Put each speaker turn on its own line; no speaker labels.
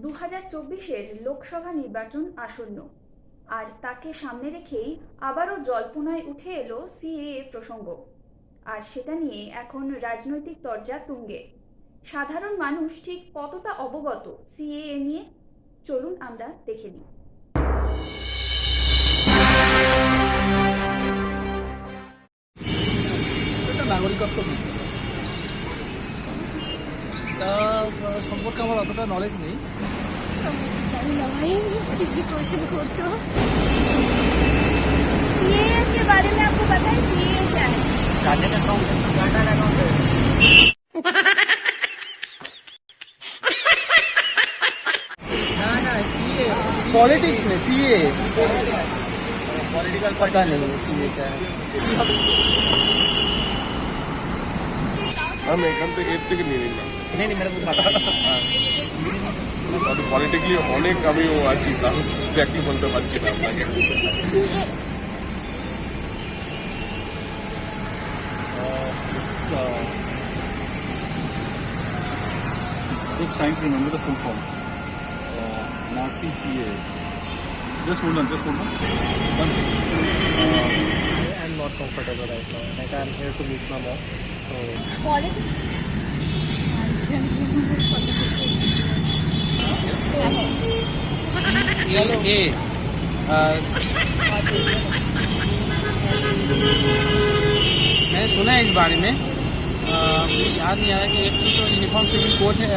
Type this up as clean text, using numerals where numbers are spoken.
2024-এর লোকসভা নির্বাচন আসন্ন, আর তাকে সামনে রেখেই আবারও জল্পনায় উঠে এলো সিএএ প্রসঙ্গ। আর সেটা নিয়ে এখন রাজনৈতিক তরজা তুঙ্গে। সাধারণ মানুষ ঠিক কতটা অবগত সিএএ নিয়ে, চলুন আমরা দেখে নিই।
নাগরিকত্ব বিল তা সম্পর্কে আমার অতটা নলেজ নেই।
জানি না भाई, डिग्री क्वेश्चन করছো। सीए के बारे में आपको पता है? सीए क्या है?
Chartered accountant. ना सीए
पॉलिटिक्स में सीए पॉलिटिकल पता नहीं है सीए क्या है।
আমি এখান থেকে এর থেকে নিয়ে নিলাম। পলিটিক্যালি অনেক আমিও আছি, তাহলে এক্স্যাক্টলি বলতে পারছি না আপনাকে।
Just trying to remember the full form. Nazi CA. Just hold on. One second.
I'm not comfortable right now. Like I'm here to meet my mom. So
politics
मैंने सुना है इस बारे में, मुझे याद नहीं आ रहा कि एक तो यूनिफॉर्म सिविल कोड है।